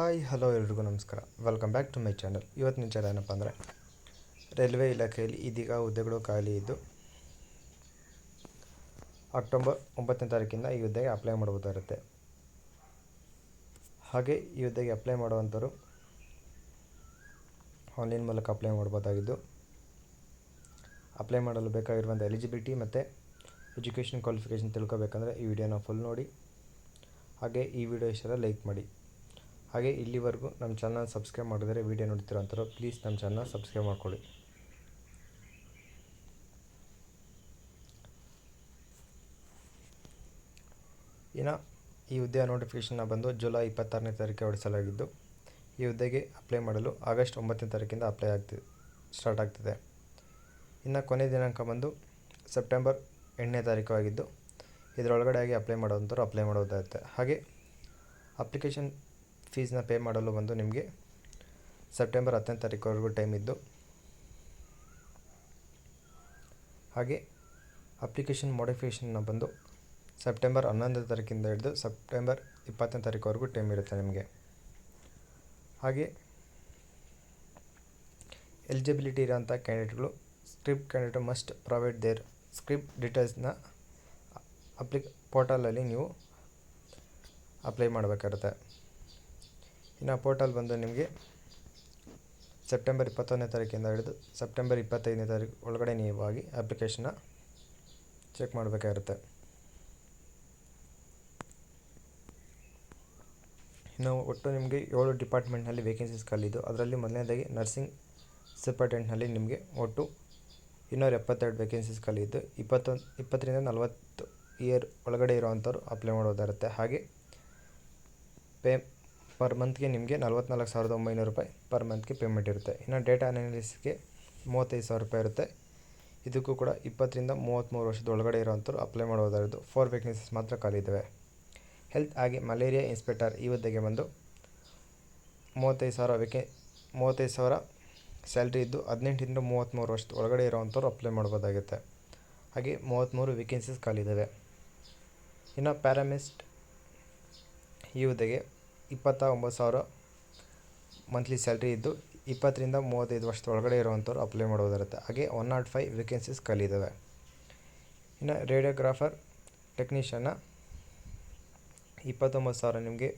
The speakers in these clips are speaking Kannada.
ಹಾಯ್ ಹಲೋ ಎಲ್ರಿಗೂ ನಮಸ್ಕಾರ. Welcome back to my channel. ಇವತ್ತಿನ ವಿಚಾರ ಏನಪ್ಪ ಅಂದರೆ, ರೈಲ್ವೆ ಇಲಾಖೆಯಲ್ಲಿ ಇದೀಗ ಹುದ್ದೆಗಳು ಖಾಲಿ ಇದ್ದು ಅಕ್ಟೋಬರ್ 9ನೇ ತಾರೀಕಿಂದ ಈ ಹುದ್ದೆಗೆ ಅಪ್ಲೈ ಮಾಡಬಹುದಾಗಿರುತ್ತೆ. ಹಾಗೆ ಈ ಹುದ್ದೆಗೆ ಅಪ್ಲೈ ಮಾಡುವಂಥವ್ರು ಆನ್ಲೈನ್ ಮೂಲಕ ಅಪ್ಲೈ ಮಾಡ್ಬೋದಾಗಿದ್ದು, ಅಪ್ಲೈ ಮಾಡಲು ಬೇಕಾಗಿರುವಂಥ ಎಲಿಜಿಬಿಲಿಟಿ ಮತ್ತು ಎಜುಕೇಷನ್ ಕ್ವಾಲಿಫಿಕೇಷನ್ ತಿಳ್ಕೊಬೇಕಂದ್ರೆ ಈ ವಿಡಿಯೋನ ಫುಲ್ ನೋಡಿ. ಹಾಗೆ ಈ ವಿಡಿಯೋ ಇಷ್ಟ ಲೈಕ್ ಮಾಡಿ. ಹಾಗೆ ಇಲ್ಲಿವರೆಗೂ ನಮ್ಮ ಚಾನಲ್ ಸಬ್ಸ್ಕ್ರೈಬ್ ಮಾಡಿದರೆ ವಿಡಿಯೋ ನೋಡ್ತಿರೋಂಥವ್ರು ಪ್ಲೀಸ್ ನಮ್ಮ ಚಾನಲ್ ಸಬ್ಸ್ಕ್ರೈಬ್ ಮಾಡ್ಕೊಳ್ಳಿ. ಇನ್ನು ಈ ಹುದ್ದೆಯ ನೋಟಿಫಿಕೇಷನ್ನ ಬಂದು ಜುಲೈ 26ನೇ ತಾರೀಕಿಗೆ ಹೊರಡಿಸಲಾಗಿದ್ದು, ಈ ಹುದ್ದೆಗೆ ಅಪ್ಲೈ ಮಾಡಲು ಆಗಸ್ಟ್ 9ನೇ ತಾರೀಕಿಂದ ಸ್ಟಾರ್ಟ್ ಆಗ್ತಿದೆ. ಇನ್ನು ಕೊನೆ ದಿನಾಂಕ ಬಂದು ಸೆಪ್ಟೆಂಬರ್ 8ನೇ ತಾರೀಕು ಆಗಿದ್ದು, ಇದರೊಳಗಡೆ ಆಗಿ ಅಪ್ಲೈ ಮಾಡೋವಂಥವ್ರು ಅಪ್ಲೈ ಮಾಡೋದಾಗುತ್ತೆ. ಹಾಗೆ ಅಪ್ಲಿಕೇಶನ್ ಫೀಸ್ನ ಪೇ ಮಾಡಲು ಬಂದು ನಿಮಗೆ ಸೆಪ್ಟೆಂಬರ್ 10ನೇ ತಾರೀಕುವರೆಗೂ ಟೈಮ್ ಇದ್ದು, ಹಾಗೆ ಅಪ್ಲಿಕೇಶನ್ ಮಾಡಿಫಿಕೇಷನ್ನ ಬಂದು ಸೆಪ್ಟೆಂಬರ್ 11ನೇ ತಾರೀಕಿಂದ ಹಿಡಿದು ಸೆಪ್ಟೆಂಬರ್ 20ನೇ ತಾರೀಕುವರೆಗೂ ಟೈಮ್ ಇರುತ್ತೆ ನಿಮಗೆ. ಹಾಗೆ ಎಲಿಜಿಬಿಲಿಟಿ ಇರೋಂಥ ಕ್ಯಾಂಡಿಡೇಟ್ಗಳು candidate must provide their script ಡೀಟೇಲ್ಸ್ನ ಪೋರ್ಟಲಲ್ಲಿ ನೀವು ಅಪ್ಲೈ ಮಾಡಬೇಕಾಗುತ್ತೆ. ಇನ್ನು ಪೋರ್ಟಲ್ ಬಂದು ನಿಮಗೆ ಸೆಪ್ಟೆಂಬರ್ 21ನೇ ತಾರೀಕಿಂದ ಹಿಡಿದು ಸೆಪ್ಟೆಂಬರ್ 25ನೇ ತಾರೀಕು ಒಳಗಡೆ ನೀವಾಗಿ ಅಪ್ಲಿಕೇಶನ್ನ ಚೆಕ್ ಮಾಡಬೇಕಾಗಿರುತ್ತೆ. ಇನ್ನು ಒಟ್ಟು ನಿಮಗೆ 7 ಡಿಪಾರ್ಟ್ಮೆಂಟ್ನಲ್ಲಿ ವೇಕೆನ್ಸೀಸ್ ಖಾಲಿದ್ದು, ಅದರಲ್ಲಿ ಮೊದಲನೇದಾಗಿ ನರ್ಸಿಂಗ್ ಸೂಪರ್ಟೆಂಟ್ನಲ್ಲಿ ನಿಮಗೆ ಒಟ್ಟು 272 ವೇಕೆನ್ಸೀಸ್ ಖಾಲಿದ್ದು, 20ರಿಂದ 40 ಇಯರ್ ಒಳಗಡೆ ಇರೋವಂಥವ್ರು ಅಪ್ಲೈ ಮಾಡೋದಾಗುತ್ತೆ. ಹಾಗೆ ಪರ್ ಮಂತ್ಗೆ ನಿಮಗೆ 44,900 ರೂಪಾಯಿ ಪರ್ ಮಂತ್ಗೆ ಪೇಮೆಂಟ್ ಇರುತ್ತೆ. ಇನ್ನು ಡೇಟಾ ಅನಾಲಿಸಿಸ್ಗೆ 35,000 ರೂಪಾಯಿ ಇರುತ್ತೆ. ಇದಕ್ಕೂ ಕೂಡ 20ರಿಂದ 33 ವರ್ಷದ ಒಳಗಡೆ ಇರೋವಂಥವ್ರು ಅಪ್ಲೈ ಮಾಡೋದಾಗಿದ್ದು 4 ವೇಕೆನ್ಸೀಸ್ ಮಾತ್ರ ಖಾಲಿ ಇದ್ದಾವೆ. ಹೆಲ್ತ್ ಹಾಗೆ ಮಲೇರಿಯಾ ಇನ್ಸ್ಪೆಕ್ಟರ್ ಈ ಹುದ್ದೆಗೆ ಬಂದು 35,000 ಸ್ಯಾಲ್ರಿ ಇದ್ದು 18ರಿಂದ 33 ವರ್ಷದ ಒಳಗಡೆ ಇರೋವಂಥವ್ರು ಅಪ್ಲೈ ಮಾಡ್ಬೋದಾಗುತ್ತೆ. ಹಾಗೆ 33 ವೇಕೆನ್ಸೀಸ್ ಖಾಲಿ ಇದ್ದಾವೆ. ಇನ್ನು ಪ್ಯಾರಾಮೆಸ್ಟ್ ಈ ಹುದ್ದೆಗೆ 29,000 ಮಂತ್ಲಿ ಸ್ಯಾಲ್ರಿ ಇದ್ದು 20ರಿಂದ 35 ವರ್ಷದ ಒಳಗಡೆ ಇರುವಂಥವ್ರು ಅಪ್ಲೈ ಮಾಡೋದಿರುತ್ತೆ. ಹಾಗೆ 105 ವೇಕೆನ್ಸೀಸ್ ಖಾಲಿ ಇದ್ದಾವೆ. ಇನ್ನು ರೇಡಿಯೋಗ್ರಾಫರ್ ಟೆಕ್ನಿಷಿಯನ್ನ 29,000 ನಿಮಗೆ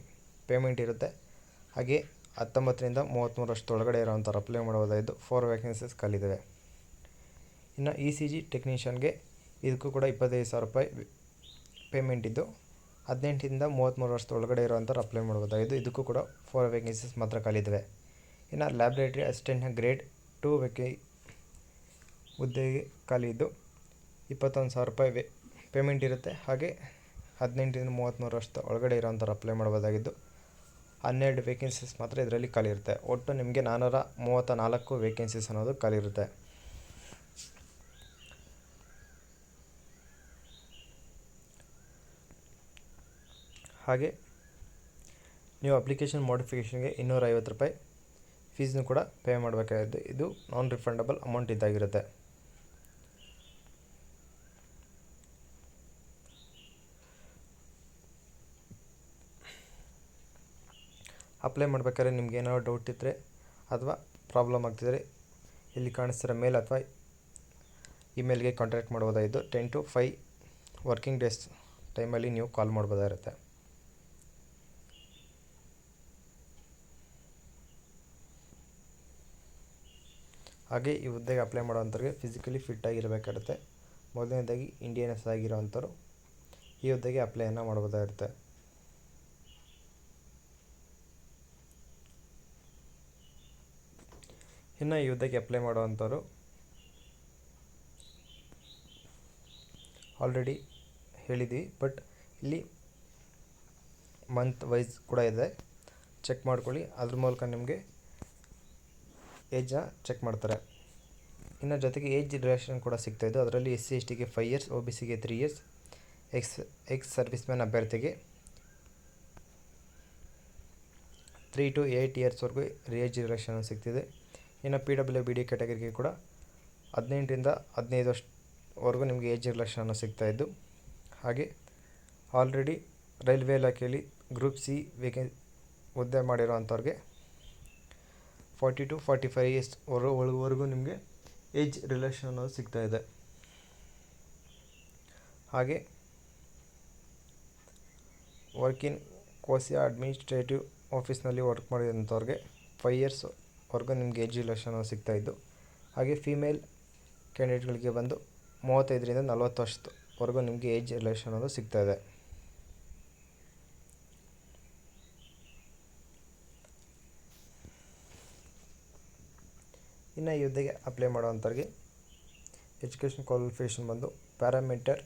ಪೇಮೆಂಟ್ ಇರುತ್ತೆ. ಹಾಗೆ 19ರಿಂದ 33 ವರ್ಷದ ಒಳಗಡೆ ಇರೋವಂಥವ್ರು ಅಪ್ಲೈ ಮಾಡೋದಾಗಿದ್ದು 4 ವೇಕೆನ್ಸೀಸ್ ಖಾಲಿ ಇದ್ದಾವೆ. ಇನ್ನು ECG ಟೆಕ್ನಿಷಿಯನ್ಗೆ ಇದಕ್ಕೂ ಕೂಡ 25,000 ರೂಪಾಯಿ ಪೇಮೆಂಟ್ ಇದ್ದು 18ರಿಂದ 33 ವರ್ಷದ ಒಳಗಡೆ ಇರೋವಂಥವ್ರು ಅಪ್ಲೈ ಮಾಡ್ಬೋದಾಗಿದ್ದು, ಇದಕ್ಕೂ ಕೂಡ 4 ವೇಕೆನ್ಸೀಸ್ ಮಾತ್ರ ಖಾಲಿ ಇದ್ದಾವೆ. ಇನ್ನು ಲ್ಯಾಬ್ರೇಟರಿ ಅಸಿಸ್ಟೆಂಟ್ನ ಗ್ರೇಡ್ 2 ಹುದ್ದೆಗೆ ಖಾಲಿ ಇದ್ದು 21,000 ರೂಪಾಯಿ ಪೇಮೆಂಟ್ ಇರುತ್ತೆ. ಹಾಗೆ 18ರಿಂದ 33 ವರ್ಷದ ಒಳಗಡೆ ಇರೋವಂಥವ್ರು ಅಪ್ಲೈ ಮಾಡ್ಬೋದಾಗಿದ್ದು 12 ವೇಕೆನ್ಸೀಸ್ ಮಾತ್ರ ಇದರಲ್ಲಿ ಖಾಲಿ ಇರುತ್ತೆ. ಒಟ್ಟು ನಿಮಗೆ 434 ವೇಕೆನ್ಸೀಸ್ ಅನ್ನೋದು ಖಾಲಿ ಇರುತ್ತೆ. ಹಾಗೆ ನೀವು ಅಪ್ಲಿಕೇಶನ್ ಮಾಡಿಫಿಕೇಷನ್ಗೆ 250 ರೂಪಾಯಿ ಫೀಸ್ನು ಕೂಡ ಪೇ ಮಾಡಬೇಕಾಗಿದ್ದು, ಇದು ನಾನ್ ರಿಫಂಡಬಲ್ ಅಮೌಂಟ್ ಇದ್ದಾಗಿರುತ್ತೆ. ಅಪ್ಲೈ ಮಾಡಬೇಕಾದ್ರೆ ನಿಮ್ಗೆ ಏನಾದ್ರು ಡೌಟ್ ಇದ್ದರೆ ಅಥವಾ ಪ್ರಾಬ್ಲಮ್ ಆಗ್ತಿದ್ರೆ ಇಲ್ಲಿ ಕಾಣಿಸ್ತಿರೋ ಮೇಲ್ ಅಥವಾ ಇಮೇಲ್ಗೆ ಕಾಂಟ್ಯಾಕ್ಟ್ ಮಾಡ್ಬೋದಾಗಿದ್ದು 10 to 5 ವರ್ಕಿಂಗ್ ಡೇಸ್ ಟೈಮಲ್ಲಿ ನೀವು ಕಾಲ್ ಮಾಡ್ಬೋದಾಗಿರುತ್ತೆ. ಹಾಗೆ ಈ ಹುದ್ದೆಗೆ ಅಪ್ಲೈ ಮಾಡೋವಂಥವ್ರಿಗೆ ಫಿಸಿಕಲಿ ಫಿಟ್ ಆಗಿರಬೇಕಾಗುತ್ತೆ. ಮೊದಲನೇದಾಗಿ ಇಂಡಿಯನ್ಸ್ ಆಗಿರೋವಂಥವ್ರು ಈ ಹುದ್ದೆಗೆ ಅಪ್ಲೈಯನ್ನು ಮಾಡ್ಬೋದಾಗಿರುತ್ತೆ. ಇನ್ನು ಈ ಹುದ್ದೆಗೆ ಅಪ್ಲೈ ಮಾಡುವಂಥವ್ರು ಆಲ್ರೆಡಿ ಹೇಳಿದ್ವಿ, ಬಟ್ ಇಲ್ಲಿ ಮಂತ್ ವೈಸ್ ಕೂಡ ಇದೆ, ಚೆಕ್ ಮಾಡ್ಕೊಳ್ಳಿ. ಅದ್ರ ಮೂಲಕ ನಿಮಗೆ ಏಜ್ನ ಚೆಕ್ ಮಾಡ್ತಾರೆ. ಇನ್ನು ಜೊತೆಗೆ ಏಜ್ ರಿಲ್ಯಾಕ್ಸೇಷನ್ ಕೂಡ ಸಿಗ್ತಾಯಿದ್ದು, ಅದರಲ್ಲಿ SC/STಗೆ 5 ಇಯರ್ಸ್, OBCಗೆ 3 ಇಯರ್ಸ್, ಎಕ್ಸ್ ಸರ್ವಿಸ್ ಮ್ಯಾನ್ ಅಭ್ಯರ್ಥಿಗೆ 3 to 8 ಇಯರ್ಸ್ವರೆಗೂ ಏಜ್ ರಿಲ್ಯಾಕ್ಸೇಷನ್ ಸಿಗ್ತಿದೆ. ಇನ್ನು PWBD ಕ್ಯಾಟಗರಿಗೆ ಕೂಡ 18ರಿಂದ 15 ವರ್ಷವರೆಗೂ ನಿಮಗೆ ಏಜ್ ರಿಲ್ಯಾಕ್ಸೇಷನ್ ಸಿಗ್ತಾಯಿದ್ದು, ಹಾಗೆ ಆಲ್ರೆಡಿ ರೈಲ್ವೆ ಇಲಾಖೆಯಲ್ಲಿ ಗ್ರೂಪ್ C ಹುದ್ದೆ ಮಾಡಿರೋವಂಥವ್ರಿಗೆ 40 to 45 ಇಯರ್ಸ್ ಒಳವರೆಗೂ ನಿಮಗೆ ಏಜ್ ರಿಲೇಷನ್ ಅನ್ನೋದು ಸಿಗ್ತಾಯಿದೆ. ಹಾಗೆ ವರ್ಕ್ ಇನ್ ಕೋಸಿಯಾ ಅಡ್ಮಿನಿಸ್ಟ್ರೇಟಿವ್ ಆಫೀಸ್ನಲ್ಲಿ ವರ್ಕ್ ಮಾಡಿದಂಥವ್ರಿಗೆ 5 ಇಯರ್ಸ್ವರೆಗೂ ನಿಮಗೆ ಏಜ್ ರಿಲೇಷನ್ ಅನ್ನೋದು ಸಿಗ್ತಾಯಿದ್ದು. ಹಾಗೆ ಫೀಮೇಲ್ ಕ್ಯಾಂಡಿಡೇಟ್ಗಳಿಗೆ ಬಂದು 35ರಿಂದ 40 ವರ್ಷದವರೆಗೂ ನಿಮಗೆ ಏಜ್ ರಿಲೇಷನ್ ಅನ್ನೋದು ಸಿಗ್ತಾಯಿದೆ. ಇನ್ನು ಈ ಹುದ್ದೆಗೆ ಅಪ್ಲೈ ಮಾಡೋವಂಥವ್ರಿಗೆ ಎಜುಕೇಷನ್ ಕ್ವಾಲಿಫಿಕೇಷನ್ ಬಂದು ಪ್ಯಾರಾಮೀಟರ್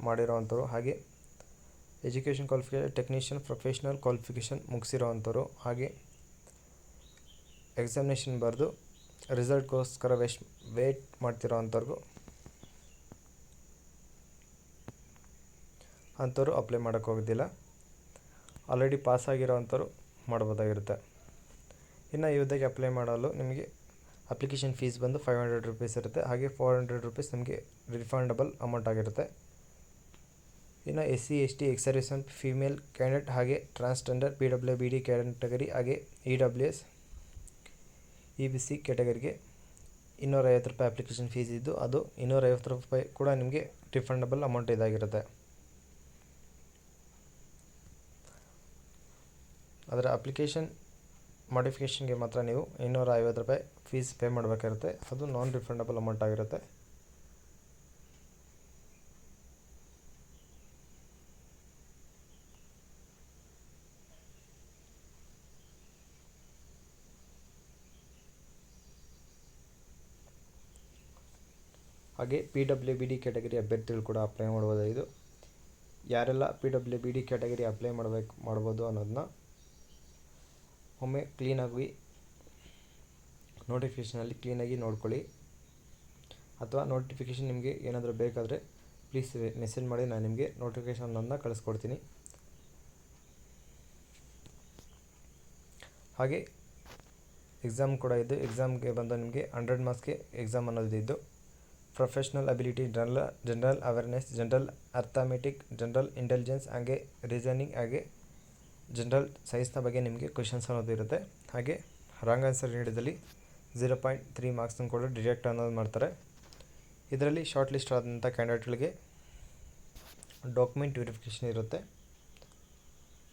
ಮಾಡಿರೋವಂಥವ್ರು ಹಾಗೆ education qualification technician professional qualification ಮುಗಿಸಿರೋವಂಥವ್ರು ಹಾಗೆ ಎಕ್ಸಾಮಿನೇಷನ್ ಬರೆದು ರಿಸಲ್ಟ್ಗೋಸ್ಕರ ವೇಟ್ ಮಾಡ್ತಿರೋವಂಥವ್ರಿಗೂ ಅಂಥವ್ರು ಅಪ್ಲೈ ಮಾಡೋಕ್ಕೆ ಹೋಗೋದಿಲ್ಲ. ಆಲ್ರೆಡಿ ಪಾಸಾಗಿರೋವಂಥವ್ರು ಮಾಡ್ಬೋದಾಗಿರುತ್ತೆ. ಇನ್ನು ಈ ಹುದ್ದೆಗೆ ಅಪ್ಲೈ ಮಾಡಲು ನಿಮಗೆ ಅಪ್ಲಿಕೇಶನ್ ಫೀಸ್ ಬಂದು 500 ರೂಪೀಸ್ ಇರುತ್ತೆ. ಹಾಗೆ 400 ರೂಪೀಸ್ ನಿಮಗೆ ರಿಫಂಡಬಲ್ ಅಮೌಂಟ್ ಆಗಿರುತ್ತೆ. ಇನ್ನು SC ST X servicemen female candidate ಹಾಗೆ ಟ್ರಾನ್ಸ್ಜೆಂಡರ್ PWBD ಕ್ಯಾಟಗರಿ ಹಾಗೆ EWS EBC ಕ್ಯಾಟಗರಿಗೆ 250 ರೂಪಾಯಿ ಅಪ್ಲಿಕೇಶನ್ ಫೀಸ್ ಇದ್ದು ಅದು 250 ರೂಪಾಯಿ ಕೂಡ ನಿಮಗೆ ರಿಫಂಡಬಲ್ ಅಮೌಂಟ್ ಇದಾಗಿರುತ್ತೆ. ಅದರ ಅಪ್ಲಿಕೇಶನ್ ಮಾಡಿಫಿಕೇಷನ್ಗೆ ಮಾತ್ರ ನೀವು 250 ರೂಪಾಯಿ ಫೀಸ್ ಪೇ ಮಾಡಬೇಕಾಗಿರುತ್ತೆ. ಅದು ನಾನ್ ರಿಫಂಡಬಲ್ ಅಮೌಂಟ್ ಆಗಿರುತ್ತೆ. ಹಾಗೆ PWBD ಕ್ಯಾಟಗರಿ ಅಭ್ಯರ್ಥಿಗಳು ಕೂಡ ಅಪ್ಲೈ ಮಾಡ್ಬೋದು. ಯಾರೆಲ್ಲ PWBD ಕ್ಯಾಟಗರಿ ಅಪ್ಲೈ ಮಾಡ್ಬೋದು ಅನ್ನೋದನ್ನ ಒಮ್ಮೆ ಕ್ಲೀನಾಗಿ ನೋಟಿಫಿಕೇಷನಲ್ಲಿ ಕ್ಲೀನಾಗಿ ನೋಡ್ಕೊಳ್ಳಿ. ಅಥವಾ ನೋಟಿಫಿಕೇಷನ್ ನಿಮಗೆ ಏನಾದರೂ ಬೇಕಾದರೆ ಪ್ಲೀಸ್ ಮೆಸೇಜ್ ಮಾಡಿ, ನಾನು ನಿಮಗೆ ನೋಟಿಫಿಕೇಷನನ್ನು ಕಳಿಸ್ಕೊಡ್ತೀನಿ. ಹಾಗೆ ಎಕ್ಸಾಮ್ ಕೂಡ ಇದ್ದು ಎಕ್ಸಾಮ್ಗೆ ಬಂದು ನಿಮಗೆ 100 ಮಾರ್ಕ್ಸ್ಗೆ ಎಕ್ಸಾಮ್ ಅನ್ನೋದು ಇದ್ದು professional ability, general awareness, general arithmetic, general intelligence ಹಾಗೆ ರೀಸನಿಂಗ್ ಹಾಗೆ ಜನರಲ್ ಸೈನ್ಸ್ನ ಬಗ್ಗೆ ನಿಮಗೆ ಕ್ವೆಶನ್ಸ್ ಅನ್ನೋದು ಇರುತ್ತೆ. ಹಾಗೆ ರಾಂಗ್ ಆನ್ಸರ್ ನೀಡಿದಲ್ಲಿ 0.3 ಮಾರ್ಕ್ಸ್ನ ಕೂಡ ಡಿಡಕ್ಟ್ ಅನ್ನೋದು ಮಾಡ್ತಾರೆ. ಇದರಲ್ಲಿ ಶಾರ್ಟ್ ಲಿಸ್ಟ್ ಆದಂಥ ಕ್ಯಾಂಡಿಡೇಟ್ಗಳಿಗೆ ಡಾಕ್ಯುಮೆಂಟ್ ವೆರಿಫಿಕೇಷನ್ ಇರುತ್ತೆ.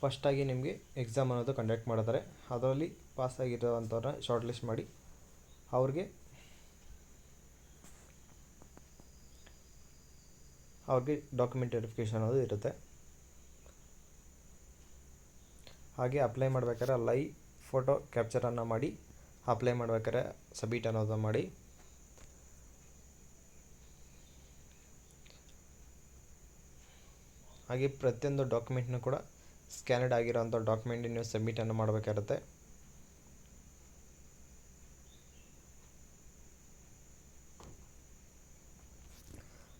ಫಸ್ಟಾಗಿ ನಿಮಗೆ ಎಕ್ಸಾಮ್ ಅನ್ನೋದು ಕಂಡಕ್ಟ್ ಮಾಡ್ತಾರೆ. ಅದರಲ್ಲಿ ಪಾಸಾಗಿರೋವಂಥವ್ರನ್ನ ಶಾರ್ಟ್ ಲಿಸ್ಟ್ ಮಾಡಿ ಅವ್ರಿಗೆ ಡಾಕ್ಯುಮೆಂಟ್ ವೆರಿಫಿಕೇಷನ್ ಅನ್ನೋದು ಇರುತ್ತೆ. ಹಾಗೆ ಅಪ್ಲೈ ಮಾಡ್ಬೇಕಾದ್ರೆ ಲೈವ್ ಫೋಟೋ ಕ್ಯಾಪ್ಚರನ್ನು ಮಾಡಿ ಅಪ್ಲೈ ಮಾಡ್ಬೇಕಾದ್ರೆ ಸಬ್ಮಿಟ್ ಅನ್ನೋದು ಮಾಡಿ. ಹಾಗೆ ಪ್ರತಿಯೊಂದು ಡಾಕ್ಯುಮೆಂಟ್ನೂ ಕೂಡ ಸ್ಕ್ಯಾನಡ್ ಆಗಿರೋಂಥ ಡಾಕ್ಯುಮೆಂಟ್ ನೀವು ಸಬ್ಮಿಟನ್ನು ಮಾಡಬೇಕಾಗುತ್ತೆ.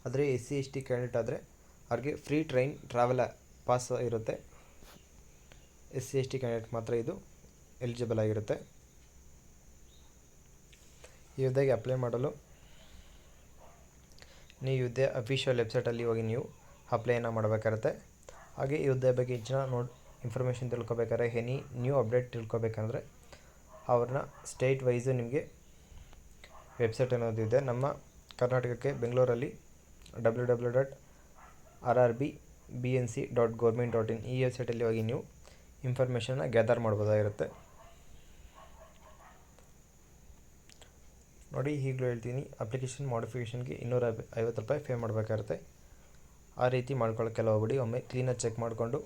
ಆದರೆ SC ST ಕ್ಯಾಂಡಿಡೇಟ್ ಆದರೆ ಅವ್ರಿಗೆ ಫ್ರೀ ಟ್ರೈನ್ ಟ್ರಾವೆಲ್ ಪಾಸ್ ಇರುತ್ತೆ. SC ST ಕ್ಯಾಂಡಿಡೇಟ್ ಮಾತ್ರ ಇದು ಎಲಿಜಿಬಲ್ ಆಗಿರುತ್ತೆ. ಈ ಹುದ್ದೆಗೆ ಅಪ್ಲೈ ಮಾಡಲು ನೀವು ಹುದ್ದೆ ಅಫಿಷಿಯಲ್ ವೆಬ್ಸೈಟಲ್ಲಿ ಹೋಗಿ ನೀವು ಅಪ್ಲೈಯನ್ನು ಮಾಡಬೇಕಾಗುತ್ತೆ. ಹಾಗೆ ಈ ಹುದ್ದೆ ಬಗ್ಗೆ ಹೆಚ್ಚಿನ ಇನ್ಫಾರ್ಮೇಷನ್ ತಿಳ್ಕೊಬೇಕಾದ್ರೆ ಎನಿ ನ್ಯೂ ಅಪ್ಡೇಟ್ ತಿಳ್ಕೊಬೇಕಂದ್ರೆ ಅವ್ರನ್ನ ಸ್ಟೇಟ್ ವೈಸು ನಿಮಗೆ ವೆಬ್ಸೈಟ್ ಅನ್ನೋದಿದೆ. ನಮ್ಮ ಕರ್ನಾಟಕಕ್ಕೆ ಬೆಂಗಳೂರಲ್ಲಿ www.rrbnc.government.in ಈ ವೆಬ್ಸೈಟಲ್ಲಿ ಹೋಗಿ ನೀವು ಇನ್ಫಾರ್ಮೇಷನ್ನ ಗ್ಯಾದರ್ ಮಾಡ್ಬೋದಾಗಿರುತ್ತೆ. ನೋಡಿ, ಈಗಲೂ ಹೇಳ್ತೀನಿ, ಅಪ್ಲಿಕೇಶನ್ ಮಾಡಿಫಿಕೇಷನ್ಗೆ 250 ರೂಪಾಯಿ ಪೇ ಮಾಡಬೇಕಾಗುತ್ತೆ. ಆ ರೀತಿ ಮಾಡ್ಕೊಳ್ಳೋಕ್ಕೆಲ್ಲ ಹೋಗ್ಬಿಡಿ. ಒಮ್ಮೆ ಕ್ಲೀನಾಗಿ ಚೆಕ್ ಮಾಡಿಕೊಂಡು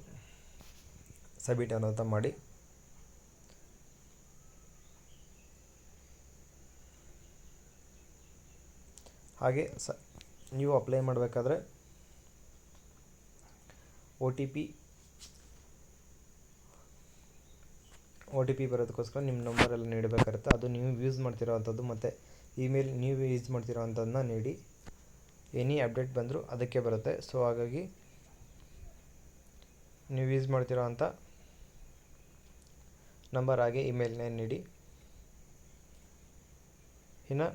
ಸಬ್ಮಿಟ್ ಅನ್ನೋದು ಮಾಡಿ. ಹಾಗೆ ನೀವು ಅಪ್ಲೈ ಮಾಡಬೇಕಾದ್ರೆ ಒ ಟಿ ಪಿ ಬರೋದಕ್ಕೋಸ್ಕರ ನಿಮ್ಮ ನಂಬರೆಲ್ಲ ನೀಡಬೇಕಾಗುತ್ತೆ. ಅದು ನೀವು ಯೂಸ್ ಮಾಡ್ತಿರೋವಂಥದ್ದು ಮತ್ತು ಇಮೇಲ್ ನೀವು ಯೂಸ್ ಮಾಡ್ತಿರೋವಂಥದ್ದನ್ನ ನೀಡಿ. ಎನಿ ಅಪ್ಡೇಟ್ ಬಂದರೂ ಅದಕ್ಕೆ ಬರುತ್ತೆ. ಸೊ ಹಾಗಾಗಿ ನೀವು ಯೂಸ್ ಮಾಡ್ತಿರೋವಂಥ ನಂಬರ್ ಹಾಗೆ ಇಮೇಲ್ನೇ ನೀಡಿ. ಇನ್ನು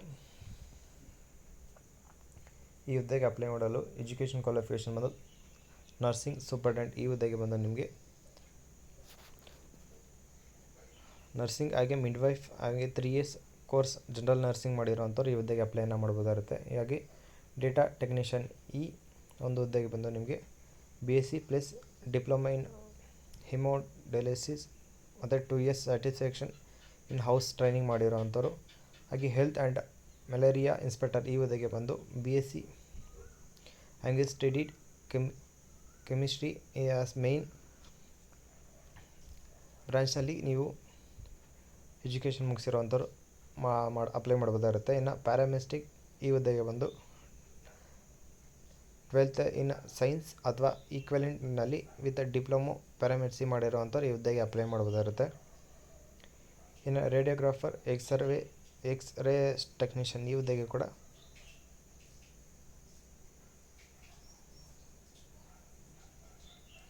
ಈ ಹುದ್ದೆಗೆ ಅಪ್ಲೈ ಮಾಡಲು ಎಜುಕೇಷನ್ ಕ್ವಾಲಿಫಿಕೇಷನ್ ಬಂದು ನರ್ಸಿಂಗ್ ಸೂಪರ್ಡೆಂಟ್ ಈ ಹುದ್ದೆಗೆ ಬಂದು ನಿಮಗೆ ನರ್ಸಿಂಗ್ ಹಾಗೆ ಮಿಡ್ವೈಫ್ ಹಾಗೆ 3 ಇಯರ್ಸ್ ಕೋರ್ಸ್ ಜನರಲ್ ನರ್ಸಿಂಗ್ ಮಾಡಿರೋವಂಥವ್ರು ಈ ಹುದ್ದೆಗೆ ಅಪ್ಲೈನ ಮಾಡ್ಬೋದಾಗಿರುತ್ತೆ. ಹಾಗೆ ಡೇಟಾ ಟೆಕ್ನಿಷಿಯನ್ ಈ ಒಂದು ಹುದ್ದೆಗೆ ಬಂದು ನಿಮಗೆ BSc plus diploma in hemodialysis ಮತ್ತು 2 years satisfaction in house training ಮಾಡಿರೋವಂಥವ್ರು. ಹಾಗೆ ಹೆಲ್ತ್ ಆ್ಯಂಡ್ ಮಲೇರಿಯಾ ಇನ್ಸ್ಪೆಕ್ಟರ್ ಈ ಹುದ್ದೆಗೆ ಬಂದು BSc ಹಾಗೆ ಸ್ಟಡಿಡ್ ಕೆಮಿಸ್ಟ್ರಿ ಆಸ್ ಮೇನ್ ಬ್ರಾಂಚ್ನಲ್ಲಿ ನೀವು ಎಜುಕೇಷನ್ ಮುಗಿಸಿರೋವಂಥವ್ರು ಅಪ್ಲೈ ಮಾಡ್ಬೋದಾಗಿರುತ್ತೆ. ಇನ್ನು ಪ್ಯಾರಾಮೆಸ್ಟಿಕ್ ಈ ಹುದ್ದೆಗೆ ಬಂದು 12th ಇನ್ ಸೈನ್ಸ್ ಅಥವಾ ಈಕ್ವಲೆಂಟ್ನಲ್ಲಿ ವಿತ್ ಡಿಪ್ಲೊಮೊ ಪ್ಯಾರಾಮೆಡಿಸಿ ಮಾಡಿರೋವಂಥವ್ರು ಈ ಹುದ್ದೆಗೆ ಅಪ್ಲೈ ಮಾಡ್ಬೋದಾಗಿರುತ್ತೆ. ಇನ್ನು ರೇಡಿಯೋಗ್ರಾಫರ್ ಎಕ್ಸ್ರೇ ಟೆಕ್ನಿಷಿಯನ್ ಈ ಹುದ್ದೆಗೆ ಕೂಡ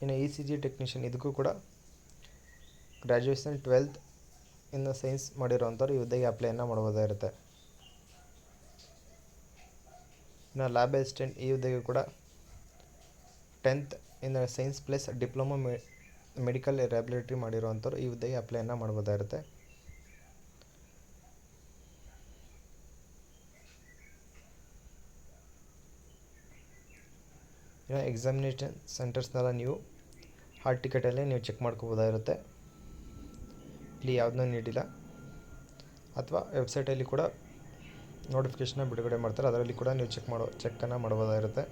ಇನ್ನು ECG ಟೆಕ್ನಿಷಿಯನ್ ಇದಕ್ಕೂ ಕೂಡ ಗ್ರ್ಯಾಜುಯೇಷನ್ 12th ಇನ್ ಸೈನ್ಸ್ ಮಾಡಿರೋವಂಥವ್ರು ಈ ಹುದ್ದೆಗೆ ಅಪ್ಲೈನ ಮಾಡ್ಬೋದಾಗಿರುತ್ತೆ. ಇನ್ನು ಲ್ಯಾಬ್ ಅಸಿಸ್ಟೆಂಟ್ ಈ ಹುದ್ದೆಗೆ ಕೂಡ 10th in science plus diploma medical laboratory ಮಾಡಿರೋವಂಥವ್ರು ಈ ಹುದ್ದೆಗೆ ಅಪ್ಲೈನ ಮಾಡ್ಬೋದಾಗಿರುತ್ತೆ. ಇನ್ನು ಎಕ್ಸಾಮಿನೇಷನ್ ಸೆಂಟರ್ಸ್ನೆಲ್ಲ ನೀವು ಹಾಲ್ ಟಿಕೆಟಲ್ಲೇ ನೀವು ಚೆಕ್ ಮಾಡ್ಕೋಬೋದಾಗಿರುತ್ತೆ. ಇಲ್ಲಿ ಯಾವುದನ್ನೂ ನೀಡಿಲ್ಲ, ಅಥವಾ ವೆಬ್ಸೈಟಲ್ಲಿ ಕೂಡ ನೋಟಿಫಿಕೇಷನ್ನ ಬಿಡುಗಡೆ ಮಾಡ್ತಾರೆ, ಅದರಲ್ಲಿ ಕೂಡ ನೀವು ಚೆಕ್ಕನ್ನು ಮಾಡ್ಬೋದಾಗಿರುತ್ತೆ.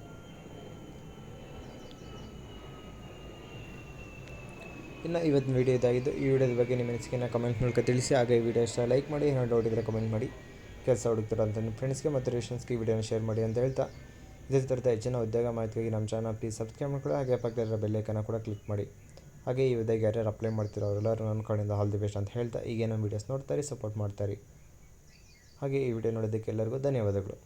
ಇನ್ನು ಇವತ್ತಿನ ವೀಡಿಯೋ ಇದಾಗಿದ್ದು. ಈ ವಿಡಿಯೋದ ಬಗ್ಗೆ ನಿಮ್ಮ ಅನಿಸಿಕೆನ ಕಮೆಂಟ್ ಮೂಲಕ ತಿಳಿಸಿ. ಹಾಗೆ ಈ ವಿಡಿಯೋ ಇಷ್ಟ ಲೈಕ್ ಮಾಡಿ, ಏನಾದ್ರು ಡೌಟ್ ಇದ್ದರೆ ಕಮೆಂಟ್ ಮಾಡಿ. ಕೆಲಸ ಹುಡುಕ್ತಿರೋ ಅಂತ ನಿಮ್ಮ ಫ್ರೆಂಡ್ಸ್ಗೆ ಮತ್ತು ರಿಲೇಷನ್ಸ್ಗೆ ಈ ವಿಡಿಯೋನ ಶೇರ್ ಮಾಡಿ ಅಂತ ಹೇಳ್ತಾ, ಇದೇ ಥರದ ಹೆಚ್ಚಿನ ಉದ್ಯೋಗ ಮಾಹಿತಿಗಾಗಿ ನಮ್ಮ ಚಾನಲ್ ಪ್ಲೀಸ್ ಸಬ್ಸ್ಕ್ರೈಬ್ ಮಾಡ್ಕೊಳ್ಳಿ. ಹಾಗೆ ಪಕ್ಕದಲ್ಲಿರೋ ಬೆಲ್ಲೈಕನ್ನ ಕೂಡ ಕ್ಲಿಕ್ ಮಾಡಿ. ಹಾಗೆ ಈ ಹುದ್ದೆಗೆ ಯಾರ್ಯಾರು ಅಪ್ಲೈ ಮಾಡ್ತಿರೋ ಅವರೆಲ್ಲರೂ ನನ್ನ ಕಡೆಯಿಂದ ಆಲ್ ದಿ ಬೆಸ್ಟ್ ಅಂತ ಹೇಳ್ತಾ, ಈಗೇನೋ ವೀಡಿಯೋಸ್ ನೋಡ್ತಾರೆ, ಸಪೋರ್ಟ್ ಮಾಡ್ತಾರೆ. ಹಾಗೆ ಈ ವಿಡಿಯೋ ನೋಡೋದಕ್ಕೆ ಎಲ್ಲರಿಗೂ ಧನ್ಯವಾದಗಳು.